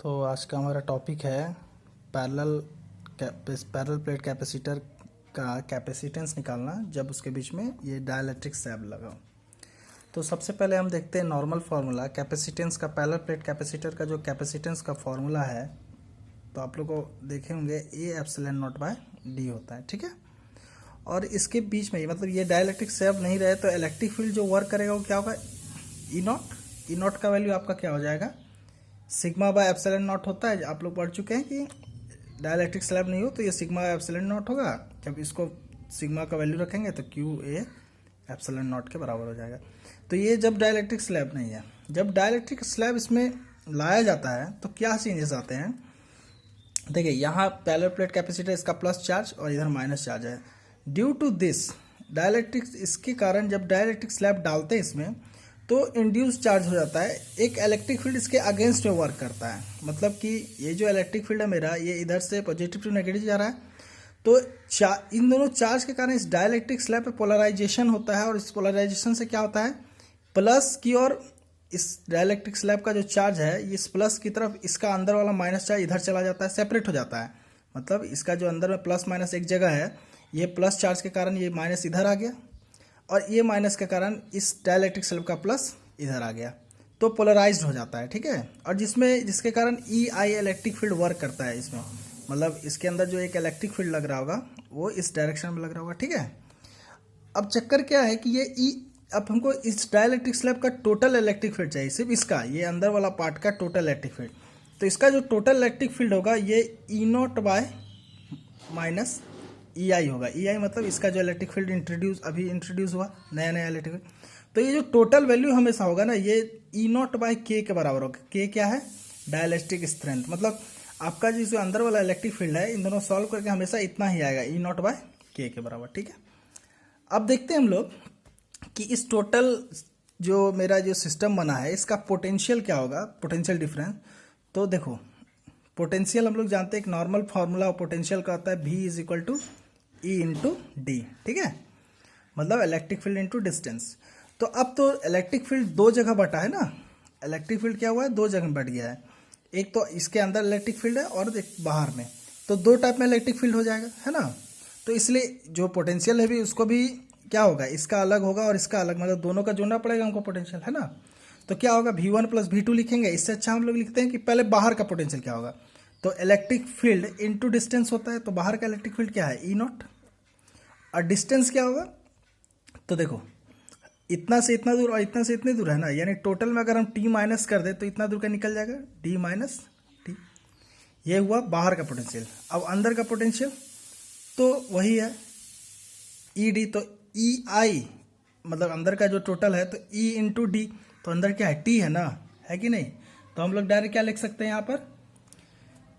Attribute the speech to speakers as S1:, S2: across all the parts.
S1: तो आज का हमारा टॉपिक है पैरेलल पैरेलल प्लेट कैपेसिटर का कैपेसिटेंस निकालना जब उसके बीच में ये डाइलेक्ट्रिक स्लैब लगा हो। तो सबसे पहले हम देखते हैं नॉर्मल फार्मूला कैपेसिटेंस का। पैरेलल प्लेट कैपेसिटर का जो कैपेसिटेंस का फार्मूला है तो आप लोग को देखे होंगे A epsilon naught by D होता है, ठीक है। और इसके बीच में मतलब ये डाइलेक्ट्रिक स्लैब नहीं रहे तो इलेक्ट्रिक फील्ड जो वर्क करेगा वो क्या होगा, ई नॉट का वैल्यू आपका क्या हो जाएगा, सिग्मा बाय एप्सिलॉन नॉट होता है। आप लोग पढ़ चुके हैं कि डाइलेक्ट्रिक स्लैब नहीं हो तो ये सिग्मा एप्सिलॉन नॉट होगा। जब इसको सिग्मा का वैल्यू रखेंगे तो क्यू ए एप्सिलॉन नॉट के बराबर हो जाएगा। तो ये जब डाइलेक्ट्रिक स्लैब नहीं है, जब डाइलेक्ट्रिक स्लैब इसमें लाया जाता है तो क्या चेंजेस आते हैं। देखिए यहाँ पैरेलल प्लेट कैपेसिटर इसका प्लस चार्ज और इधर माइनस चार्ज है। ड्यू टू दिस डाइलेक्ट्रिक, इसके कारण जब डाइलेक्ट्रिक स्लैब डालते हैं इसमें तो इंड्यूस चार्ज हो जाता है। एक इलेक्ट्रिक फील्ड इसके अगेंस्ट में वर्क करता है, मतलब कि ये जो इलेक्ट्रिक फील्ड है मेरा, ये इधर से पॉजिटिव टू नेगेटिव जा रहा है। तो इन दोनों चार्ज के कारण इस डाइलेक्ट्रिक स्लैब पे पोलराइजेशन होता है और इस पोलराइजेशन से क्या होता है, प्लस की और इस डाइलेक्ट्रिक स्लैब का जो चार्ज है इस प्लस की तरफ, इसका अंदर वाला माइनस चार्ज इधर चला जाता है, सेपरेट हो जाता है। मतलब इसका जो अंदर में प्लस माइनस एक जगह है, ये प्लस चार्ज के कारण ये माइनस इधर आ गया और ये माइनस के कारण इस डाइलेक्ट्रिक स्लैब का प्लस इधर आ गया, तो पोलराइज्ड हो जाता है, ठीक है। और जिसके कारण ई आई इलेक्ट्रिक फील्ड वर्क करता है इसमें, मतलब इसके अंदर जो एक इलेक्ट्रिक फील्ड लग रहा होगा वो इस डायरेक्शन में लग रहा होगा, ठीक है। अब चक्कर क्या है कि ये ई, अब हमको इस डाइलेक्ट्रिक स्लैब का टोटल इलेक्ट्रिक फील्ड चाहिए, सिर्फ इसका, ये अंदर वाला पार्ट का टोटल इलेक्ट्रिक फील्ड। तो इसका जो टोटल इलेक्ट्रिक फील्ड होगा ये ई नॉट बाय माइनस ई आई होगा। ई आई मतलब इसका जो इलेक्ट्रिक फील्ड अभी इंट्रोड्यूस हुआ, नया इलेक्ट्रिक फील्ड। तो ये जो टोटल वैल्यू हमेशा होगा ना, ये ई नॉट बाय के बराबर होगा। के क्या है, डाइलेक्ट्रिक स्ट्रेंथ। मतलब आपका जो अंदर वाला इलेक्ट्रिक फील्ड है, इन दोनों सॉल्व करके हमेशा इतना ही आएगा, ई नॉट बाय के बराबर, ठीक है। अब देखते हैं हम लोग कि इस टोटल जो मेरा जो सिस्टम बना है इसका पोटेंशियल क्या होगा, पोटेंशियल डिफरेंस। तो देखो पोटेंशियल हम लोग जानते हैं, एक नॉर्मल फार्मूला पोटेंशियल का होता है V is equal to E into D, ठीक है, मतलब इलेक्ट्रिक फील्ड इंटू डिस्टेंस। तो अब तो इलेक्ट्रिक फील्ड दो जगह बटा है ना, इलेक्ट्रिक फील्ड क्या हुआ है, दो जगह बट गया है। एक तो इसके अंदर इलेक्ट्रिक फील्ड है और एक बाहर में, तो दो टाइप में इलेक्ट्रिक फील्ड हो जाएगा, है ना। तो इसलिए जो पोटेंशियल है भी उसको भी क्या होगा, इसका अलग होगा और इसका अलग, मतलब दोनों का जोड़ना पड़ेगा हमको पोटेंशियल, है ना। तो क्या होगा, V1 प्लस V2 लिखेंगे। इससे अच्छा हम लोग लिखते हैं कि पहले बाहर का पोटेंशियल क्या होगा। तो इलेक्ट्रिक फील्ड इनटू डिस्टेंस होता है, तो बाहर का इलेक्ट्रिक फील्ड क्या है, ई नॉट। और डिस्टेंस क्या होगा, तो देखो इतना से इतना दूर और इतना से इतनी दूर है ना, यानी टोटल में अगर हम टी माइनस कर दे तो इतना दूर का निकल जाएगा, डी माइनस टी। ये हुआ बाहर का पोटेंशियल। अब अंदर का पोटेंशियल तो वही है ई डी। तो ई आई मतलब अंदर का जो टोटल है तो ई इंटू डी, तो अंदर क्या है, टी है ना, है कि नहीं। तो हम लोग डायरेक्ट क्या लिख सकते हैं यहाँ पर,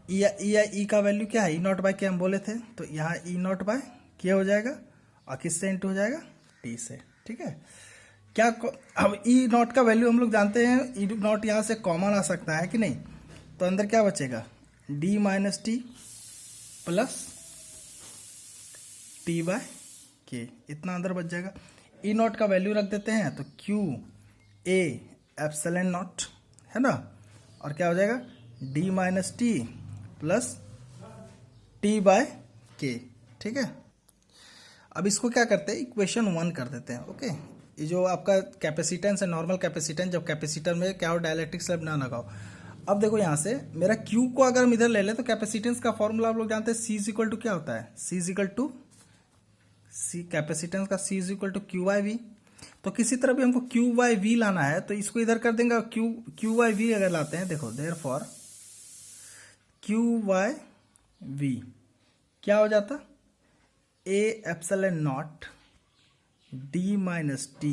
S1: ई का वैल्यू क्या है, ई नॉट बाय के हम बोले थे, तो यहाँ ई नॉट बाय के हो जाएगा और किससे इंटू हो जाएगा, टी से, ठीक है। क्या अब ई नॉट का वैल्यू हम लोग जानते हैं, ई नॉट यहाँ से कॉमन आ सकता है कि नहीं। तो अंदर क्या बचेगा, D minus T plus T by K, इतना अंदर बच जाएगा। ई नॉट का वैल्यू रख देते हैं तो क्यू ए एप्सिलॉन नॉट, है ना, और क्या हो जाएगा, D minus T plus T by K, ठीक है। अब इसको क्या करते हैं, इक्वेशन 1 कर देते हैं, ओके। ये जो आपका कैपेसिटेंस है, नॉर्मल कैपेसिटेंस, जब कैपेसिटर में क्या हो, डाइलेक्ट्रिक स्लैब ना लगाओ। अब देखो यहाँ से मेरा Q को अगर हम इधर ले लें तो कैपेसिटेंस का फॉर्मूला आप लोग जानते हैं, C इज इक्वल टू क्या होता है, C is equal to C, capacitance का C is equal to Q by V. तो किसी तरह भी हमको क्यू वाई वी लाना है तो इसको इधर कर देंगे, क्यू वाई वी अगर लाते हैं, देखो therefore Q by V क्या हो जाता, A epsilon naught D minus T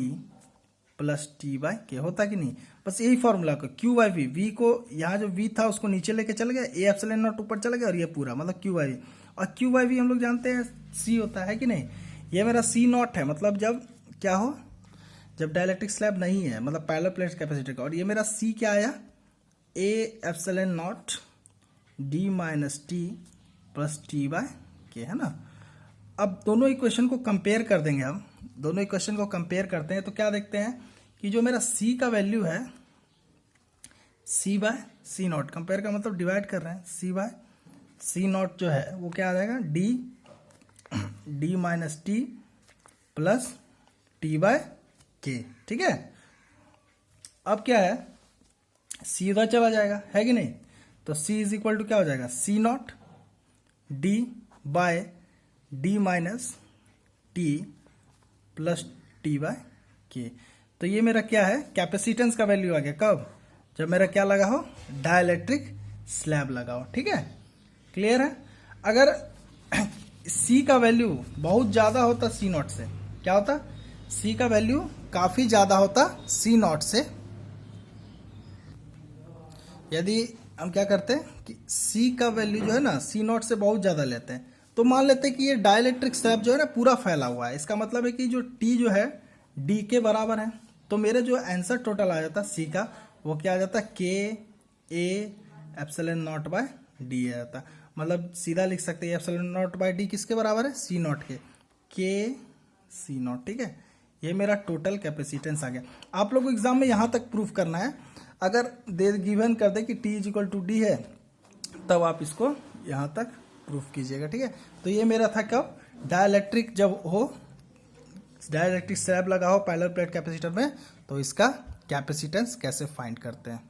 S1: plus T by K, होता कि नहीं। बस यही फॉर्मूला को क्यू वाई वी, वी को यहाँ जो वी था उसको नीचे लेके चल गया, ए एप्सिलॉन नॉट ऊपर चला गया और ये पूरा मतलब क्यू वाई वी। और क्यू वाई वी हम लोग जानते हैं सी होता है कि नहीं। ये मेरा सी नॉट है, मतलब जब क्या हो, जब डाइलेक्ट्रिक स्लैब नहीं है, मतलब पैरेलल प्लेट कैपेसिटर का। और ये मेरा सी क्या आया, A epsilon naught D minus T plus T by K, है ना। अब दोनों इक्वेशन को कंपेयर कर देंगे हम, दोनों इक्वेशन को कंपेयर करते हैं तो क्या देखते हैं कि जो मेरा C का वैल्यू है सी बाय सी नॉट, कंपेयर का मतलब डिवाइड कर रहे हैं, सी बाय सी नॉट जो है वो क्या आ जाएगा, D minus T plus T by K. ठीक है, अब क्या है, सी उधर चला जाएगा, है कि नहीं, तो सी इज इक्वल टू क्या हो जाएगा, C naught D by D minus T plus T by K. तो ये मेरा क्या है, कैपेसिटेंस का वैल्यू आ गया, कब, जब मेरा क्या लगा हो, डाइलेक्ट्रिक स्लैब लगा हो। ठीक है, क्लियर है। अगर सी का वैल्यू बहुत ज्यादा होता सी नॉट से, क्या होता, सी का वैल्यू काफी ज्यादा होता सी नॉट से, यदि हम क्या करते हैं कि सी का वैल्यू जो है ना सी नॉट से बहुत ज़्यादा लेते हैं, तो मान लेते हैं कि ये डाइलेक्ट्रिक स्लैब जो है ना पूरा फैला हुआ है, इसका मतलब है कि जो टी जो है डी के बराबर है, तो मेरे जो आंसर टोटल आ जाता सी का वो क्या आ जाता, K A epsilon naught by D आ जाता। मतलब सीधा लिख सकते हैं एप्सिलॉन नॉट बाय डी किसके बराबर है, सी नॉट के सी नॉट। ठीक है, ये मेरा टोटल कैपेसिटेंस आ गया। आप लोग को एग्जाम में यहाँ तक प्रूफ करना है, अगर दे गिवन कर दे कि T is equal to D है, तब आप इसको यहाँ तक प्रूफ कीजिएगा। ठीक है, तो ये मेरा था कब, डाइलेक्ट्रिक जब हो, डाइलेक्ट्रिक स्लैब लगा हो पैरेलल प्लेट कैपेसिटर में, तो इसका कैपेसिटेंस कैसे फाइंड करते हैं।